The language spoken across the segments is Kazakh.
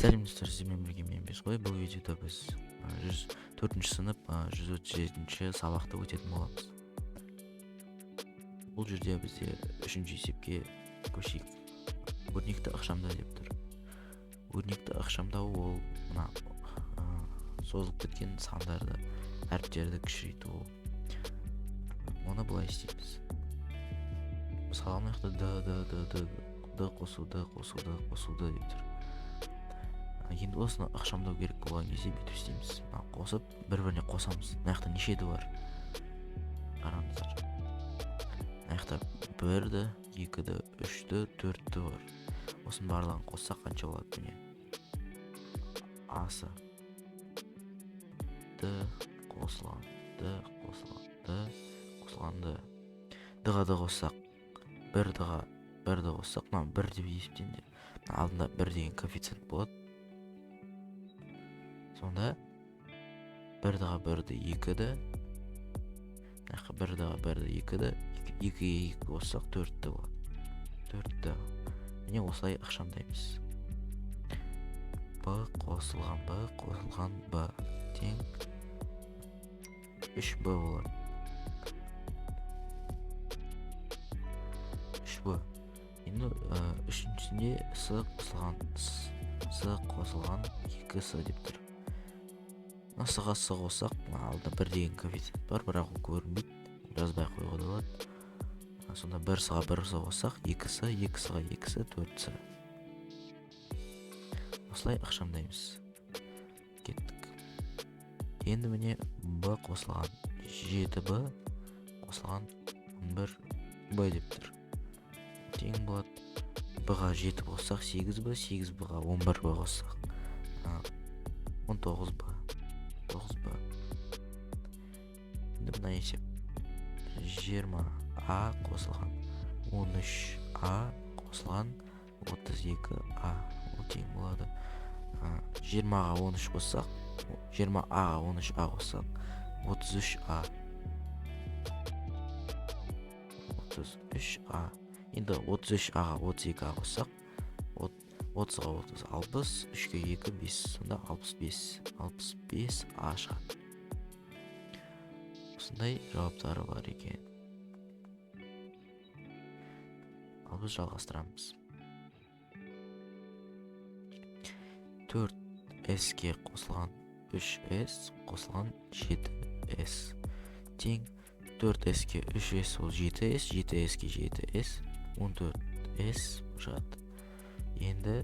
сәлеметсіздер, сіздермен бірге мен Бесқой. Бұл видеода біз 104 сынып 137 сабақты өтетін боламыз. Бұл жерде бізде үшінші есепке көшейік. Өрнекті ықшамдау деп тұр. Өрнекті ықшамдау ол мына созылып кеткен сандарды, әріптерді кішірейту. Оны былай істейміз. Мысалы мына жақта д қосуды деп тұр. Енді осыны ықшамдау керек болған кезде бүйтіп істейміз. Қосып, бір-біріне қосамыз. Мына жақта неше ді бар? Қараңыздар. Мына жақта 1-ді, 2-ді, 3-ді, 4-ді бар. Осының барлығын қоссақ қанша болады міне? А-сы д қосылған, д қосылған, д қосылған, д. Д-ға д қоссақ, 1-ді қоссақ, мына 1 деп есептенді. Алдында 1 деген коэффициент болады. Сонда 1-ға 1-ді, 2-ді, 1-ға 1-ді, 2-ді, 2-ге 2 қоссақ 4-ді болады. 4-ді. Міне осылай ықшамдаймыз. Б қосылған Б тең 3Б болады. 3Б. Енді үшіншісінде С қосылған 2С деп тұр. С-ға С қоссақ, алдында 1 деген коэффициент бар, бірақ ол көрінбейді. Жазбай қоюға да болады. Сонда 1-ға 1-ді қоссақ 2С, 2-ға 2С, 4С. Осылай ықшамдаймыз. Кеттік. Енді міне Б қосылған 7Б қосылған 11Б деп тұр. Тең болады. Б-ға 7 қоссақ 8Б, 8Б-ға 11Б қоссақ 19Б. 9Б. Енді мына есеп 20А қосылған 13А қосылған 32А. Ол тең болады. 20-ға 13 қоссақ, 20А-ға 13А қоссақ 33А. 33А. Енді 33А-ға 32А қоссақ 30-ға 30, 60, 3-ге 2, 5, сонда 65А шығады. Осындай жауаптары бар екен. Ал біз жалғастырамыз. 4С-ке қосылған 3С қосылған 7С тең 4С-ке 3С ол 7С, 7С-ке 7С, 14С шығады. Енді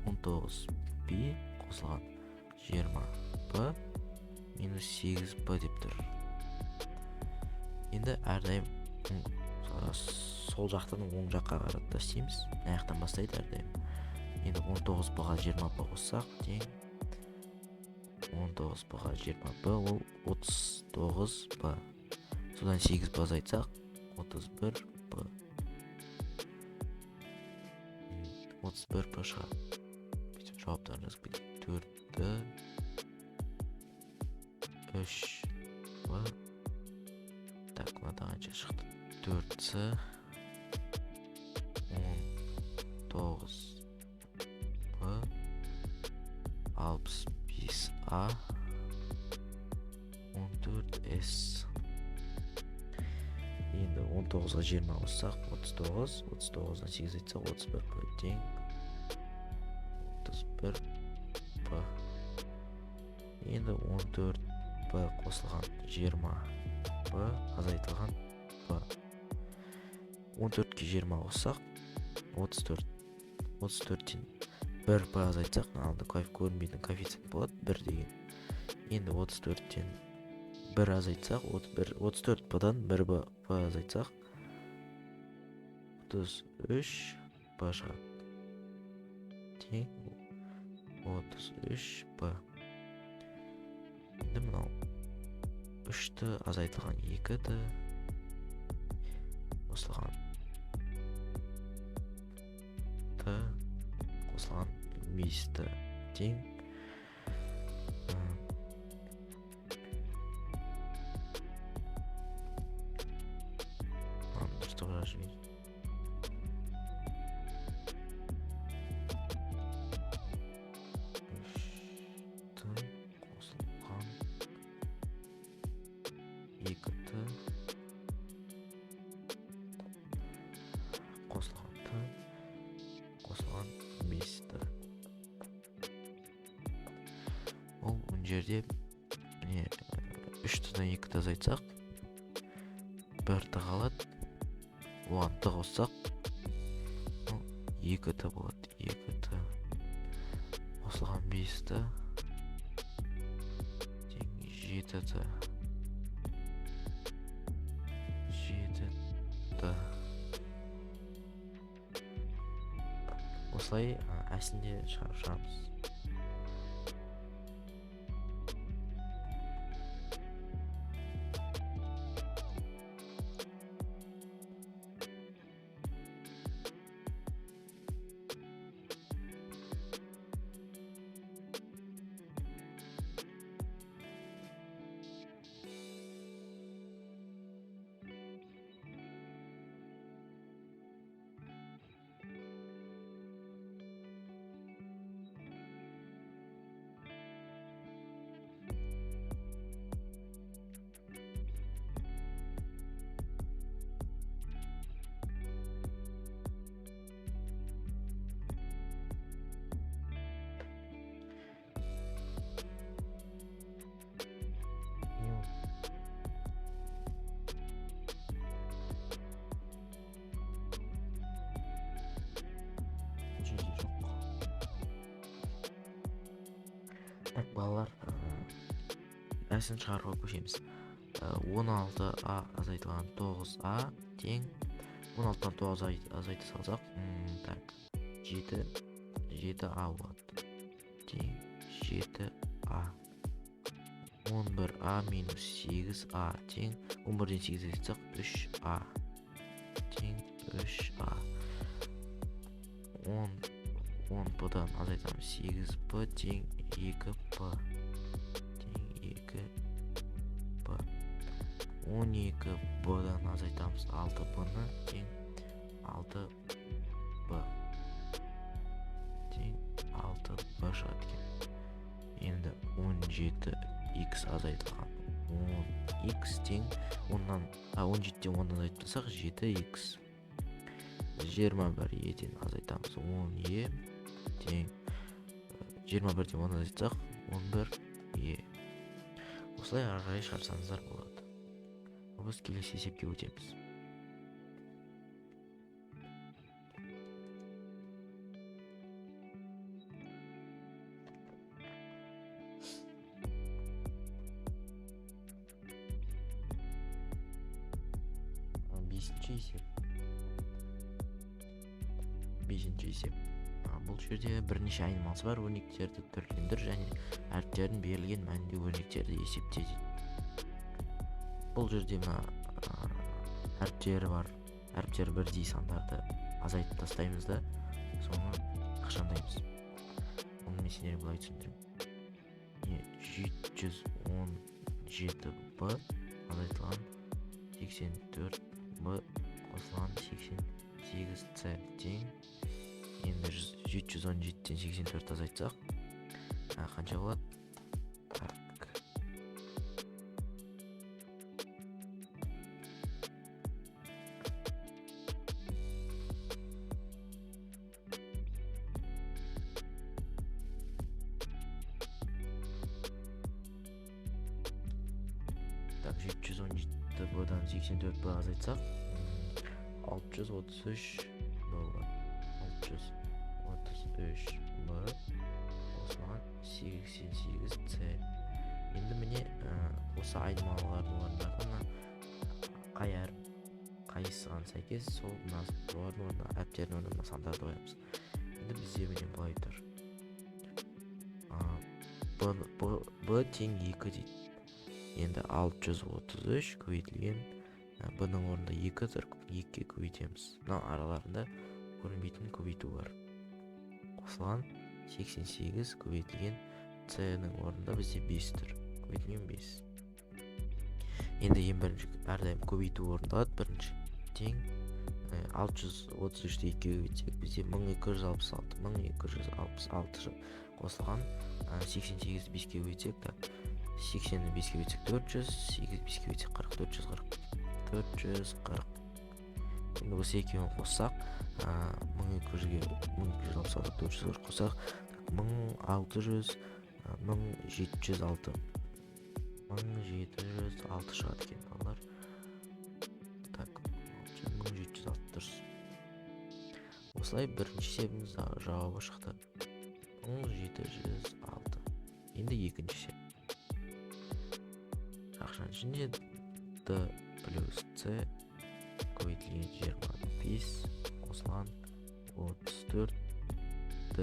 19B қосылған 20B минус 8B деп тұр. Енді әрдайым сол жақтан оң жаққа қарап тастаймыз. Мына жақтан бастайды әрдайым. Енді 19B-ға 20B қоссақ тең 19B-ға 20B ол 39B. Содан 8B азайтсақ 31B. 31Б шығады. Бүйтіп жауаптарын жазып кетейік. 4-ді 3Б. Так, мынада қанша шықты? 4С 19Б 65А 14С. Енді 19-ға 20 қоссақ 39, 39-дан 8 айтсақ 31Б тең 31Б. Енді 14Б қосылған 20Б азайтылған Б. 14-ке 20 қоссақ 34. 34-тен 1Б азайтсақ, алды көрінбейтін коэффициент болады 1 деген. Енді 34-тен 1 азайтсақ, 34Б-дан 1Б азайтсақ 33Б шығады. Тең 33Б. Енді мынау 3-ті азайтылған 2-ді қосылған Т қосылған 5-ті тең 1 жерде міне 3-дан 2-ді азайтсақ 1-ті қалады, оған т қоссақ 2-ті болады. 2-ті қосылған 5-ті тең 7-ті. Осылай әсінде шығарамыз. Балалар, әсін шығаруға көшеміз. 16а азайтылған 9а тең 16-тан 9 азайта салсақ, 7а болады. Тең 7а. 11а минус 8а тең 11-ден 8 азайтсақ 3а тең 3а. 10-дан азайтамыз 8p тең 2p тең 2p. 12b-дан азайтамыз 6p-ны тең 6p тең 6p шығады екен. Енді 17x азайтылған 10x тең 17-ден 10-дан азайтсақ 7x. 21-ден азайтамыз 10e тең 21-ден 10-дан азайтсақ 11e. Осылай ары қарай шығарсаңыздар болады. Біз келесі есепке өтеміз. Бесінші есеп. Бұл жерде бірнеше айнымалысы бар. Өрнектерді түрлендір және әріптердің берілген мәнінде өрнектерді есепте дейді. Бұл жерде әріптері бар. Әріптері бірдей сандарды азайтып тастаймыз да, соны ықшамдаймыз. Оны мен сендерге былай түсіндіремін. 717b азайтылған 84b қосылған 88c тең. Енді 717-ден 84 азайтсақ қанша болады? Так, 717b-дан 84b азайтсақ 633 болады. 633b қосылған 88c. Енді міне осы айнымалылардың орындарына қайсыған сәйкес сол орнына әріптердің орнына сандарды қоямыз. Енді бізде міне былай тұр. b тең 2 дейді. Енді 633 көбейтілген b-ның орнында 2 тұр, 2-ге көбейтеміз. Мына араларында көрінбейтін көбейту бар. Қосылған 88 көбейтілген c-ның орнында бізде 5 тұр, көбейтілген 5. Енді ең бірінші әрдайым көбейту орындалады. Бірінші тең 633-ті 2-ге көбейтсек бізде 1266 қосылған 88-ді 5-ге көбейтсек, 80-ді 5-ге көбейтсек 400, 8-ді 5-ге көбейтсек 440. Енді осы екеуін қоссақ 1266-ды 440 қоссақ 1600 1706 шығады екен балалар. Так, 1706 дұрыс. Осылай бірінші есебіміз жауабы шықты. 1706. Енді екінші есеп. Жақшаның ішінде D плюс C көбейтілген 25 қосылған 34 D.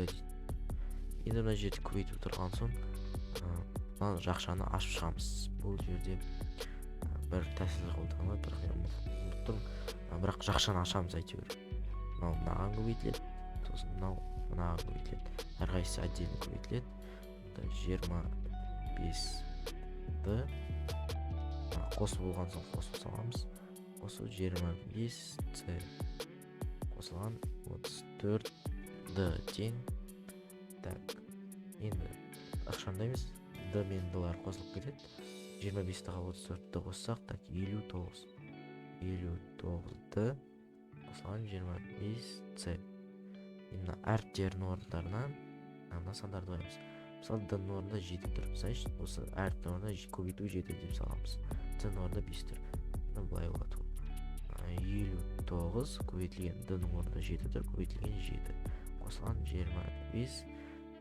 Енді мына жерде көбейтіп тұрған соң мына жақшаны ашып шығамыз. Бұл жерде бір тәсіл қолданылады, бірақ жақшаны ашамыз әйтеуір. Мынау мынаған көбейтіледі, сосын мынау мынаған көбейтіледі. Әрқайсысы отдельно көбейтіледі. 25-ді қосып болған соң қосып саламыз. Қосу 25C қосылған 34D тең. Так, енді ақшандаймыз. D мен D'лар қосылып кетеді. 25-ді 34-ді қоссақ, так, 59. 59-ді қосылған 25C. Енді әріптердің орындарына мына сандарды қоямыз. Мысалы, D-ның орнында 7 тұр. Мысалы, осы әріптің орнында көбейту 7 деп саламыз. C-ның орнында 5 тұр. Былай болады. 59 көбейтілген D-ның орнында 7 тұр, көбейтілген 7. Қосылған 25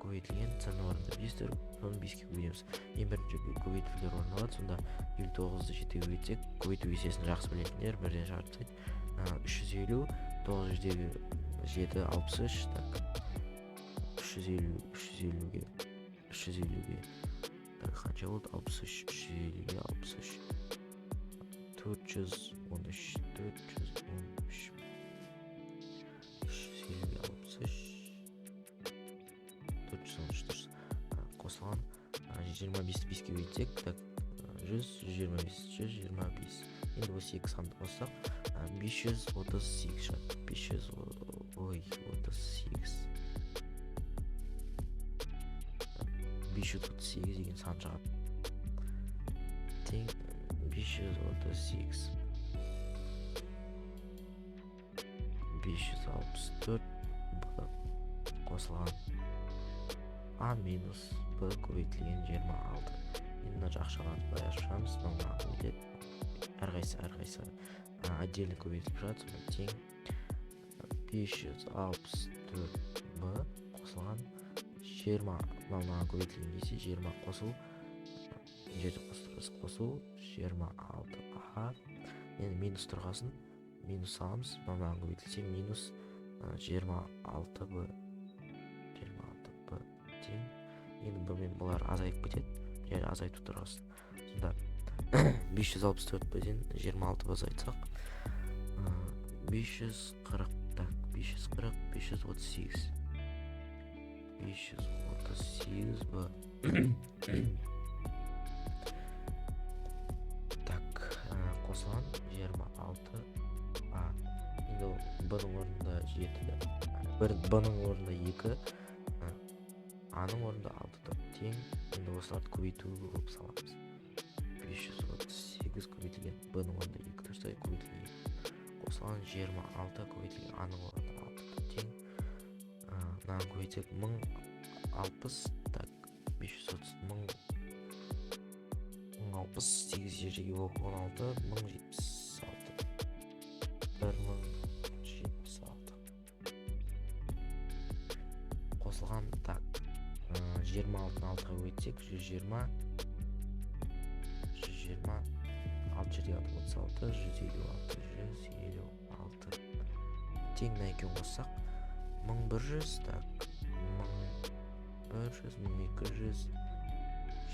көбейтілген C-ның орнында 5 тұр, соны 5-ке көбейтеміз. Ең бірінші көбейтулер орындалады. Сонда 59-ды 7-ге көбейтсек, көбейту есесін жақсы білетіндер бірден шығарып 350, 900-дегі 7, 63, так. 350-ге қанша болды? 63, 350-ге 63. 413, 350-ге 63. 413 қосылған 25-ті 5-ке көбейтсек, так, 125. Енді осы екі санды қоссақ, 538 шығады. 538 деген сан шығады. Тең 538. 564 қосылған A минус B көбейтілген 26. Енді жақшаларды былай ашамыз. Мынаған көбейтеді. Әрқайсы отдельно көбейтіліп жатыр. Сонда тең 564B қосылған 20. Мынаған көбейтілген есе 20 қосу. Жерді қосу 26A. Енді минус тұрғасын. Минус саламыз. Мынаған көбейтілсе минус 26B. 26B тең. Енді B мен бұлар азайып кетеді. Және азайту тұрғасын. Сонда 564-ден 26 азайтсақ 540, так, 540, 538. 538B. Так, қосылған 26A. Енді B-ның орнында 7, B-ның орнында 2, A-ның орнында 6 тең. Енді осыларды көбейту болып саламыз. 538 көбейтілген B-ның орнында 2 тұрса көбейтілген 2. Қосылған 26 көбейтілген A-ның орнында 6 тең. Мынаған көбейтсек 1060, так, 530, 1060, 8 жерге 16, 1076. 1076. Қосылған, так, 26-ны 6-ға көбейтсек 120, 6 жерге 36, 156. Тең мына екеуін қоссақ 1100, так, 1100, 1200,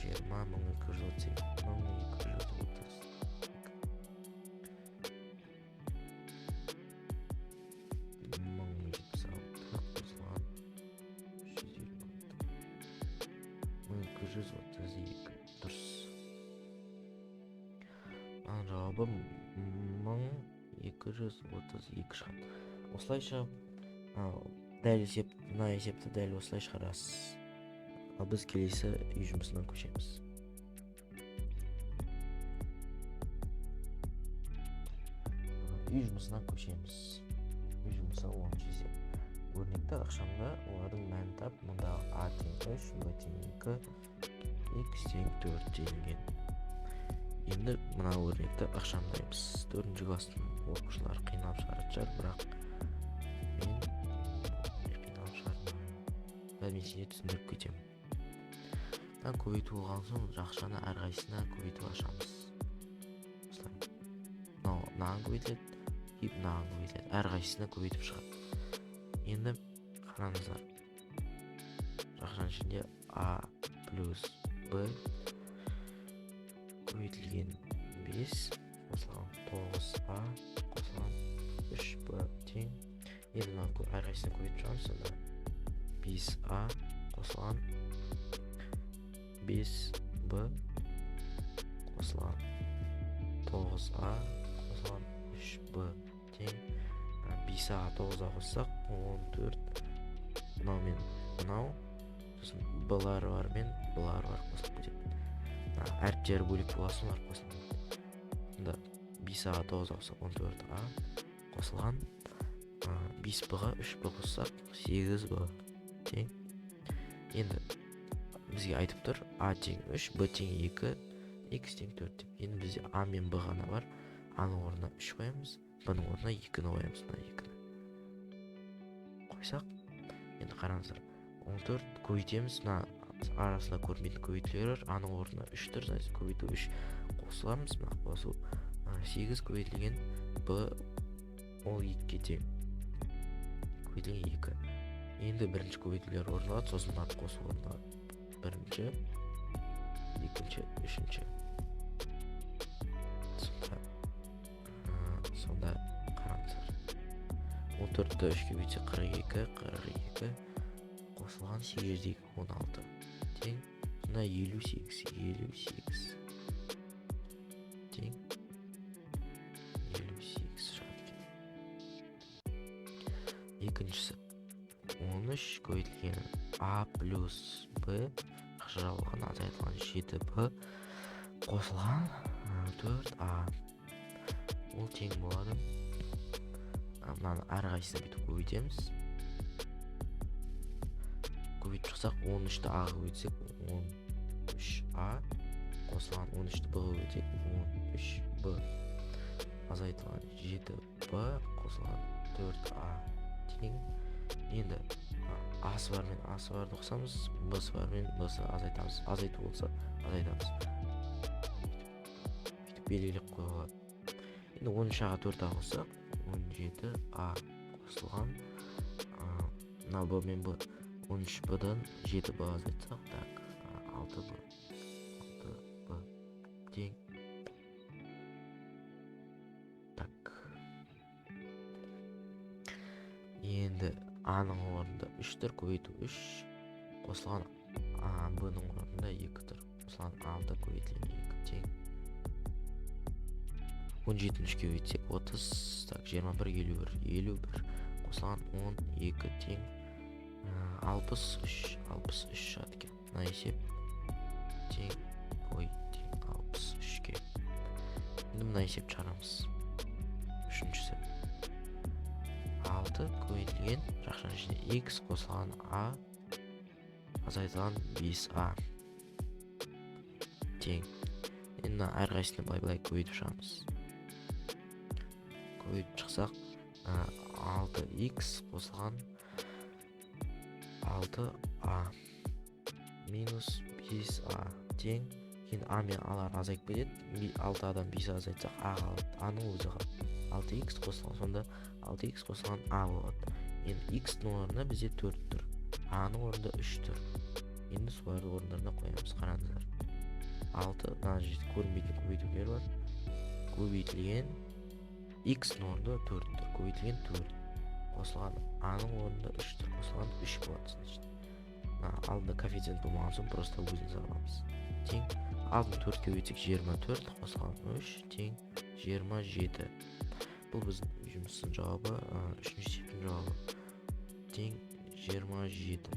20, 1238, 1230. Дұрыс. Жауабы 1232 шығады. Осылайша дәл мына есепті дәл осылай шығарасыз. Ал біз келесі үй жұмысынан көшеміз. Үй жұмысынан көшеміз. Үй жұмысы 10 есеп. Өрнекті ақшамда олардың мәнін тап, мұндағы а тең 3 б тең 2 x тең 4 делінген. Енді мына өрнекті ықшамдаймыз. 4-ші класстың оқушылары қиналып шығаратын шығар, бірақ мен қиналып шығармаймын. Мен сені түсіндіріп кетемін. Көбейту болған соң жақшаны әрқайсысына көбейтіп ашамыз. Мынаған көбейтіледі, мынаған көбейтіледі. Әрқайсысына көбейтіп шығады. Енді қараңыздар. Жақшаның ішінде а плюс б көбейтілген 5 қосылған 9а қосылған 3b тең. Енді мынаны әрқайсысына көбейтіп шығамыз. Сонда 5а қосылған 5b қосылған 9a қосылған 3b тең. 5a 9a қоссақ 14. Мынау мен мынау, сосын b-лар бар мен b-лар бар қосылып кетеді. Әріптері бөлек боласын, олар қосылады. Сонда 5a 9a қоссақ 14a қосылған 5b-ға 3b қоссақ 8b тең. Енді бізге айтып тұр а тең 3, б тең 2, x тең 4 деп. Енді бізде а мен б ғана бар. А-ның орнына 3 қоямыз, б-ның орнына 2-ні қоямыз. Мына 2-ні қойсақ, енді қараңыздар. 14 көбейтеміз. Мына арасында көрінбейтін көбейтулер бар. А-ның орнына 3 тұр, значит көбейту 3 қосыламыз. Мына қосу 8 көбейтілген б ол 2-ге тең. Көбейтілген 2. Енді бірінші көбейтулер орындалады, сосын барып қосу орындалады. Бірінші, екінші, үшінші. Сонда қараңыздар. 14-ті 3-ке көбейтсек 42 қосылған 8-дегі 16 тең. Сонда 58 тең 58 шығады екен. Екіншісі 13 көбейтілген а плюс б жабылған азайтылған 7b қосылған 4a ол тең болады. Мынаны әрқайсысына бүйтіп көбейтеміз. Көбейтіп шықсақ 13-ті а-ға көбейтсек 13a қосылған 13-ті б-ға көбейтсек 13b азайтылған 7b қосылған 4a тең. Енді а-сы бар мен а-сы барды қосамыз, б-сы бар мен б-сы азайтамыз. Азайту болса азайтамыз. Бүйтіп белгілеп қойға. Енді 13-ға 4а қоссақ 17а қосылған. Мына б мен б 13б-дан 7б азайтсақ, так 6б тең. Так. Енді а-ның орнында 3 тұр, көбейту 3 қосылған б-ның орнында 2 тұр, қосылған 6 көбейтілген 2 тең. 17-ні 3-ке көбейтсек 30, так 21 51 қосылған 12 тең 63 шығады екен. Мына есеп тең 63-ке. Енді мына есеп шығарамыз. Үшіншісі 6 көбейтілген жақшаның ішінде x қосылған а азайтылған 5a тең. Енді әрқайсысына былай көбейтіп шығамыз. Көбейтіп шықсақ 6x қосылған 6a минус 5a тең. Енді а мен алар азайып кетеді. 6адан 5 азайтсақ а қалады, а-ның өзі қалады. 6x қосылған, сонда 6x қосылған а болады. Енді x-ның орнына бізде 4 тұр, а-ның орнында 3 тұр. Енді соларды орындарына қоямыз. Қараңыздар. 6, мына жерде көрінбейтін көбейтулер бар. Көбейтілген x-ның орнында 4 тұр, көбейтілген 4 қосылған а-ның орнында 3 тұр, қосылған 3 болады. Алдында коэффициент болмаған соң просто өзін аламыз. Тең. Алдын 4-ке көбейтсек 24 қосылған 3 тең 27. Бұл біздің жұмыстың жауабы, 3-ші есептің жауабы. Тең 27.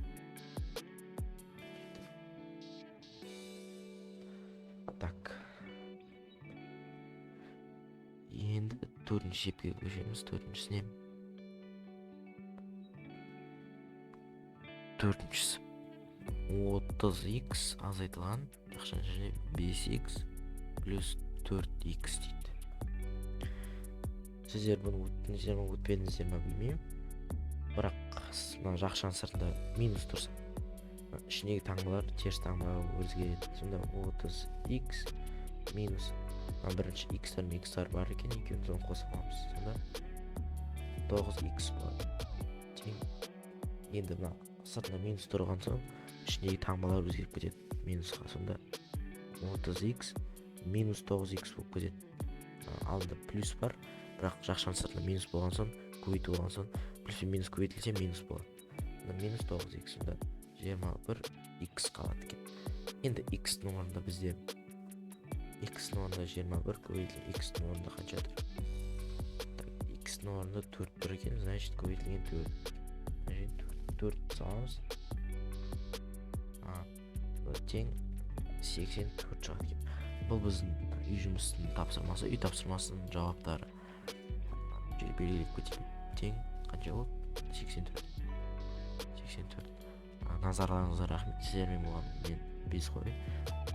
Так. Енді 4-ші есепке көшеміз. 4-шісіне. 4-шісі 30x азайтылған жақшаншы 5x плюс 4x дейді. Сіздер бұны өттіңіздер ме өтпедіңіздер ме білмеймін, бірақ мына жақшаның сыртында минус тұрса, ішіндегі таңбалар теріс таңбаға өзгереді. Сонда 30x минус бірінші x-тар мен x-тар бар екен, екеуін соны қосып аламыз. Сонда 9x болады. Тең. Енді мына сыртында минус тұрған соң ішіндегі таңбалар өзгеріп кетеді минусқа. Сонда 30x минус 9x болып кетеді. Алдында плюс бар, бірақ жақшаның сыртында минус болған соң, көбейту болған соң, плюс пен минус көбейтілсе минус болады. Минус 9x, сонда 21x қалады екен. Енді x-ның орнында бізде x-ның орнында 21 көбейтілген x-ның орнында қанша тұр? X-ның орнында 4 тұр екен, значит көбейтілген 4 саламыз. Тең 84 шығады екен. Бұл біздің үй жұмысының тапсырмасы, үй тапсырмасының жауаптары. Белгілеп кетейін. Тең қанша болды? 84. Назарларыңызға рахмет. Сіздермен болған мен Бесқой.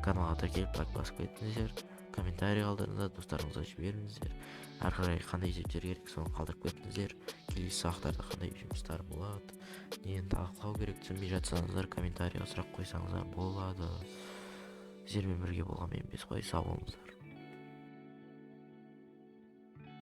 Каналға тіркеліп лайк басып кетіңіздер, комментарий қалдырыңыздар, достарыңызға жіберіңіздер. Әрі қарай қандай есептер керек, соны қалдырып кетіңіздер. Келесі сабақтарда қандай жұмыстар болады, нені талқылау керек, түсінбей жатсаңыздар комментарийға сұрақ қойсаңыздар болады. Сіздермен бірге болған мен Бесқой. Сау болыңыздар.